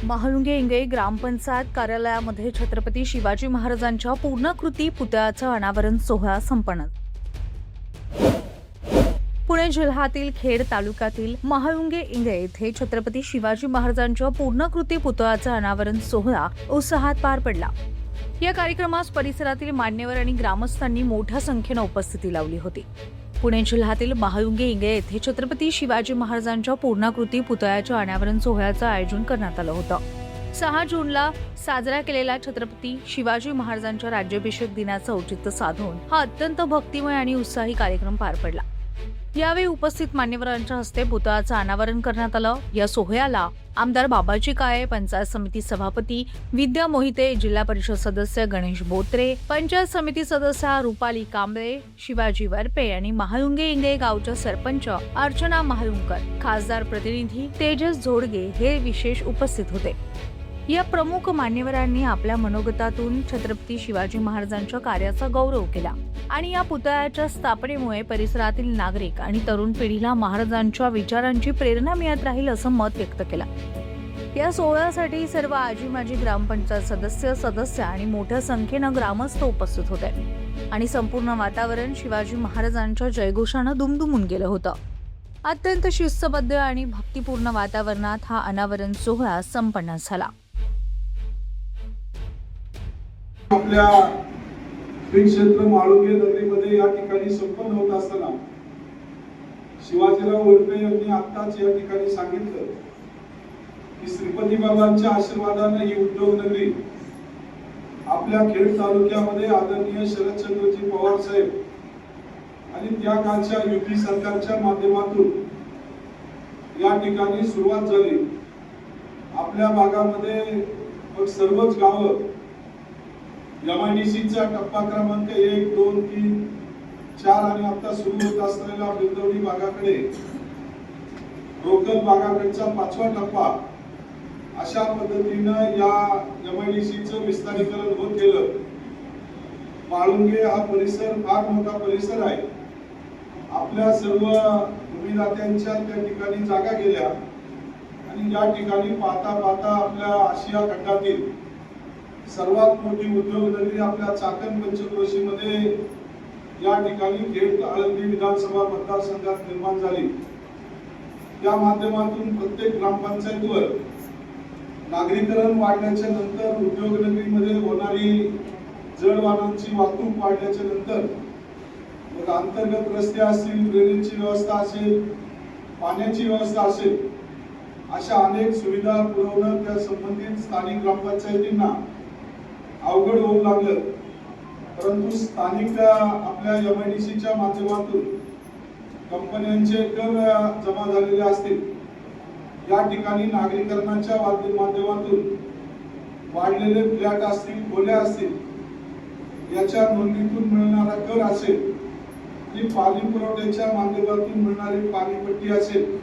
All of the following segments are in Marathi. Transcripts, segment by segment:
महाळुंगे इंगे ग्रामपंचायत कार्यालयामध्ये छत्रपती शिवाजी महाराजांच्या पूर्णाकृती पुतळ्याचं अनावरण सोहळा संपन्न. पुणे जिल्ह्यातील खेड तालुक्यातील महाळुंगे इंगे येथे छत्रपती शिवाजी महाराजांच्या पूर्णाकृती पुतळ्याचं अनावरण सोहळा उत्साहात पार पडला. या कार्यक्रमास परिसरातील मान्यवर आणि ग्रामस्थांनी मोठ्या संख्येने उपस्थिती लावली होती. पुणे जिल्ह्यातील महाळुंगे इंगे येथे छत्रपती शिवाजी महाराजांच्या पूर्णाकृती पुतळ्याच्या अनावरण सोहळ्याचं आयोजन करण्यात आलं होतं. 6 जूनला साजरा केलेला छत्रपती शिवाजी महाराजांच्या राज्याभिषेक दिनाचं औचित्य साधून हा अत्यंत भक्तिमय आणि उत्साही कार्यक्रम पार पडला. यावेळी उपस्थित मान्यवरांच्या हस्ते पुतळ्याचं अनावरण करण्यात आलं. या सोहळ्याला आमदार बाबाजी काळे, पंचायत समिती सभापती विद्या मोहिते, जिल्हा परिषद सदस्य गणेश बोत्रे, पंचायत समिती सदस्य रुपाली कांबळे, शिवाजी वरपे आणि महाळुंगे इंगे गावच्या सरपंच अर्चना महाळुंकर, खासदार प्रतिनिधी तेजस झोडगे हे विशेष उपस्थित होते. या प्रमुख मान्यवरांनी आपल्या मनोगतातून छत्रपती शिवाजी महाराजांच्या कार्याचा गौरव केला आणि या पुतळ्याच्या स्थापनेमुळे परिसरातील नागरिक आणि तरुण पिढीला महाराजांच्या विचारांची प्रेरणा मिळत राहील असं मत व्यक्त केलं. या सोहळ्यासाठी सर्व आजी माजी ग्रामपंचायत सदस्य आणि मोठ्या संख्येनं ग्रामस्थ उपस्थित होते आणि संपूर्ण वातावरण शिवाजी महाराजांच्या जयघोषानं दुमदुमून गेलं होतं. अत्यंत शिस्तबद्ध आणि भक्तिपूर्ण वातावरणात हा अनावरण सोहळा संपन्न झाला. आपल्या क्षेत्र महाळुंगे नगरीमध्ये या ठिकाणी संपन्न होत असताना शिवाजीराव वरपे यांनी आताच या ठिकाणी सांगितलं की श्रीपती बाबांच्या आशीर्वादाने ही उद्योग नगरी आपल्या खेड तालुक्यामध्ये आदरणीय शरदचंद्रजी पवार साहेब आणि त्या काळच्या युती सरकारच्या माध्यमातून या ठिकाणी सुरुवात झाली. आपल्या भागामध्ये मग सर्वच गावं MIDCचा टप्पा क्रमांक 1, 2, 3, 4 आणि आता सुरू होत असलेल्या बिंदवडी भागाकडे रोकल भागाकडचा 5वा टप्पा अशा पद्धतीनं या MIDCचं विस्तारीकरण होत गेलं. महाळुंगे हा परिसर फार मोठा परिसर आहे. आपल्या सर्व भूमिदात्यांच्या त्या ठिकाणी जागा गेल्या आणि या ठिकाणी पाहता पाहता आपल्या आशिया खंडातील सर्वात मोठी उद्योग नगरी आपल्या चाकण पंचक्रोशीमध्ये या ठिकाणी खेड आळंदी विधानसभा मतदारसंघात निर्माण झाली. त्या माध्यमातून प्रत्येक ग्रामपंचायतीवर नागरीकरण वाढल्याच्या नंतर उद्योग नगरीमध्ये होणारी जड वाहनांची वाहतूक वाढल्याच्या नंतर मग अंतर्गत रस्ते असतील, ड्रेनेजची व्यवस्था असेल, पाण्याची व्यवस्था असेल, अशा अनेक सुविधा पुरवणं त्या संबंधित स्थानिक ग्रामपंचायतींना अवघड होऊ लागलं. परंतु स्थानिक आपल्या MIDCच्या माध्यमातून कंपन्यांचे कर जमा झालेले असतील, या ठिकाणी नागरीकरणाच्या माध्यमातून वाढलेले फ्लॅट असतील, खोल्या असतील, याच्या नोंदणीतून मिळणारा कर असेल आणि पाणी पुरवठ्याच्या माध्यमातून मिळणारी पाणीपट्टी असेल,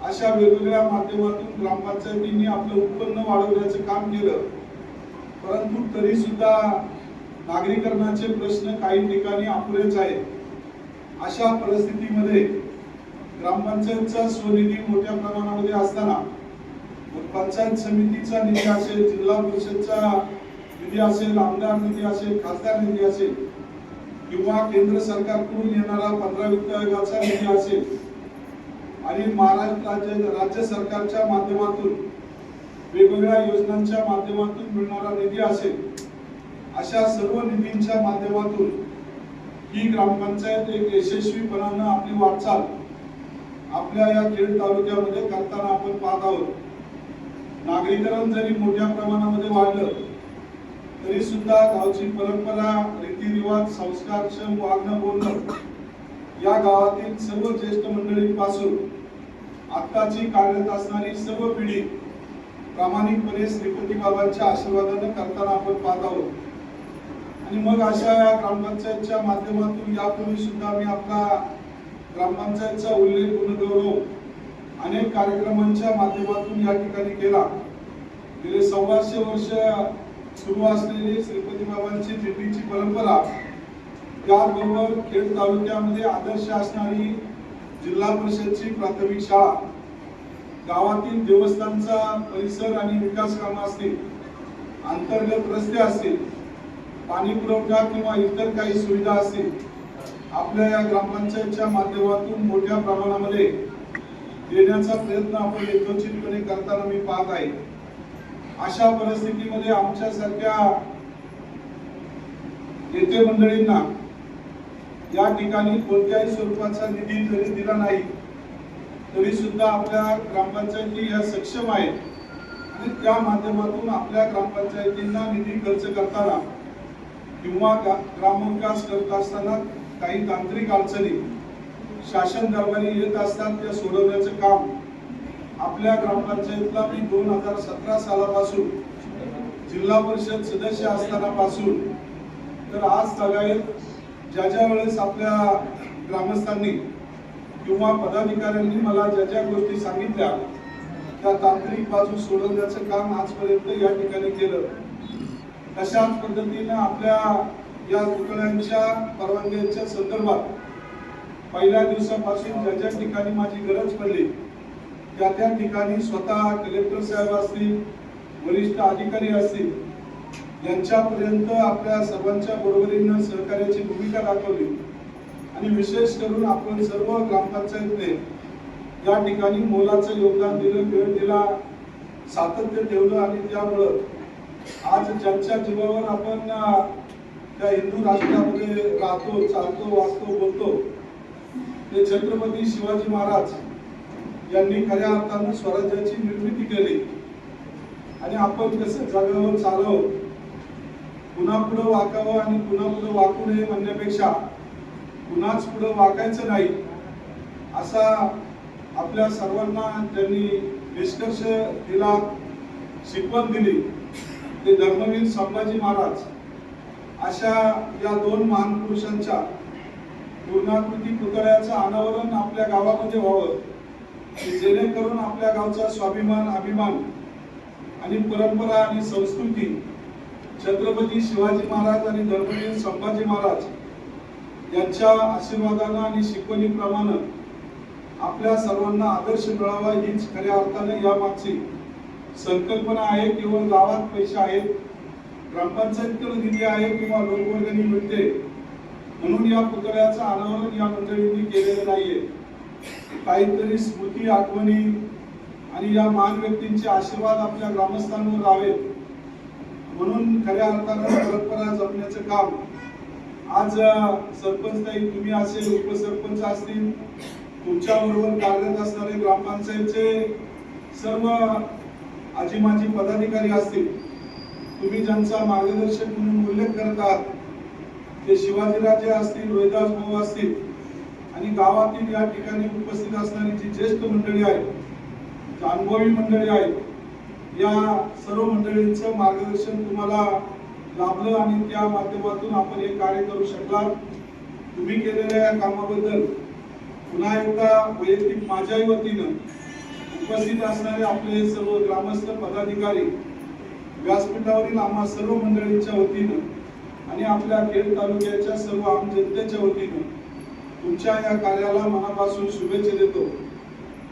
अशा वेगवेगळ्या माध्यमातून ग्रामपंचायतींनी आपलं उत्पन्न वाढवण्याचं काम केलं. परंतु तरी सुद्धा नागरीकरणाचे प्रश्न काही ठिकाणी अपुरेच आहेत. अशा परिस्थितीमध्ये ग्रामपंचायतचा स्वनिधी मोठ्या प्रमाणामध्ये असताना पंचायत समितीचा निधी असेल, जिल्हा परिषदचा निधी असेल, आमदार निधी असेल, खासदार निधी असेल किंवा केंद्र सरकारकडून येणारा 15 वित्त आयोगाचा निधी असेल आणि महाराष्ट्र राज्य सरकारच्या माध्यमातून वेगवेगळ्या योजनांच्या माध्यमातून मिळणारा निधी असेल, अशा सर्व निधींच्या माध्यमातून ही ग्रामपंचायत एक यशस्वीपणानं आपली वाटचाल आपल्या या खेड तालुक्यामध्ये करताना आपण पाहत आहोत. नागरीकरण जरी मोठ्या प्रमाणामध्ये वाढलं तरी सुद्धा गावची परंपरा, रीतिरिवाज, संस्कारक्षम वागणं बोलणं या गावातील सर्व ज्येष्ठ मंडळींपासून आत्ताची कार्यरत असणारी सर्व पिढी प्रामाणिकपणे श्रीपती बाबांच्या आशीर्वादाने करताना आपण पाहत आहोत. आणि मग अशा या ग्रामपंचायतच्या माध्यमातून यापूर्वी सुद्धा मी आपला ग्रामपंचायतचा उल्लेख, गुणगौरव अनेक कार्यक्रमांच्या माध्यमातून या ठिकाणी केला. गेले 125 वर्ष सुरू असलेली श्रीपती बाबांची दिंडीची परंपरा, त्याबरोबर खेड तालुक्यामध्ये आदर्श असणारी जिल्हा परिषदची प्राथमिक शाळा गावातील देवस्थानचा परिसर आणि विकास कामं असतील, अंतर्गत रस्ते असतील, पाणी पुरवठा किंवा इतर काही सुविधा असतील, आपल्या या ग्रामपंचायतच्या माध्यमातून मोठ्या प्रमाणामध्ये देण्याचा प्रयत्न आपण यथोचितपणे करताना मी पाहत आहे. अशा परिस्थितीमध्ये आमच्यासारख्या नेते मंडळींना या ठिकाणी कोणत्याही स्वरूपाचा निधी जरी दिला नाही तरी सुद्धा आपल्या ग्रामपंचायती या सक्षम आहेत आणि त्या माध्यमातून आपल्या ग्रामपंचायतींना निधी खर्च करताना किंवा ग्रामविकास करत असताना काही तांत्रिक अडचणी शासन दरबारी येत असतात, त्या सोडवण्याचं काम आपल्या ग्रामपंचायतला मी 2017 सालापासून जिल्हा परिषद सदस्य असताना पासून तर आज तागायत ज्या वेळेस आपल्या ग्रामस्थांनी किंवा पदाधिकाऱ्यांनी मला ज्या गोष्टी सांगितल्या त्या तांत्रिक बाजू सोडवण्याचं काम आजपर्यंत या ठिकाणी केलं. तशाच पद्धतीनं आपल्या या पुतळ्यांच्या परवानग्यांच्या संदर्भात पहिल्या दिवसापासून ज्या ठिकाणी माझी गरज पडली त्या ठिकाणी स्वतः कलेक्टर साहेब असतील, वरिष्ठ अधिकारी असतील, यांच्यापर्यंत आपल्या सर्वांच्या बरोबरीनं सहकार्याची भूमिका दाखवली आणि विशेष करून आपण सर्व ग्रामपंचायतने या ठिकाणी मोलाचं योगदान दिलं, वेळ दिला, सातत्य ठेवलं आणि त्यामुळं आज ज्यांच्या जीवावर आपण त्या हिंदू राष्ट्रामध्ये राहतो, चालतो, वाचतो, बोलतो ते छत्रपती शिवाजी महाराज यांनी खऱ्या अर्थानं स्वराज्याची निर्मिती केली आणि आपण कसं जगावं, चालावं, पुन्हा पुढं वाकावं आणि पुन्हा पुढं वाकू नये म्हणण्यापेक्षा पुन्हाच पुढं वाकायचं नाही असा आपल्या सर्वांना त्यांनी निष्कर्ष दिला, शिकवण दिली. ते धर्मवीर संभाजी महाराज अशा या दोन महान पुरुषांच्या पूर्णाकृती पुतळ्याचं अनावरण आपल्या गावामध्ये व्हावं, जेणेकरून आपल्या गावचा स्वाभिमान, अभिमान आणि परंपरा आणि संस्कृती छत्रपती शिवाजी महाराज आणि धर्मवीर संभाजी महाराज यांच्या आशीर्वादानं आणि शिकवणीप्रमाणे आपल्या सर्वांना आदर्श मिळावा हीच खऱ्या अर्थाने यामागची संकल्पना आहे. केवळ गावात पैसे आहेत, ग्रामपंचायतीकडे निधी आहे किंवा लोकवर्गणी मिळते म्हणून या पुतळ्याचं अनावरण या मंडळींनी केलेलं नाहीये. काहीतरी स्मृती, आठवणी आणि या महान व्यक्तींचे आशीर्वाद आपल्या ग्रामस्थांवर राहावेत म्हणून खऱ्या अर्थानं परंपरा जपण्याचं काम आज सरपंचताई तुम्ही असेल, उपसरपंच असतील, तुमच्या बरोबर कार्यरत असणारे ग्रामपंचायतचे सर्व आजी माजी पदाधिकारी असतील, तुम्ही ज्यांचा मार्गदर्शक म्हणून उल्लेख करत आहात ते शिवाजीराजे असतील, रोहिदास भाऊ असतील आणि गावातील या ठिकाणी उपस्थित असणारी जी ज्येष्ठ मंडळी आहेत, अनुभवी मंडळी आहेत, या सर्व मंडळींचं मार्गदर्शन तुम्हाला लाभलं आणि त्या माध्यमातून आपण हे कार्य करू शकलात. तुम्ही केलेल्या या कामाबद्दल पुन्हा एकदा वैयक्तिक माझ्याही वतीनं उपस्थित असणारे आपले सर्व ग्रामस्थ पदाधिकारी, व्यासपीठावरील आम्हा सर्व मंडळींच्या वतीनं आणि आपल्या खेड तालुक्याच्या सर्व आम जनतेच्या वतीनं तुमच्या या कार्याला मनापासून शुभेच्छा देतो.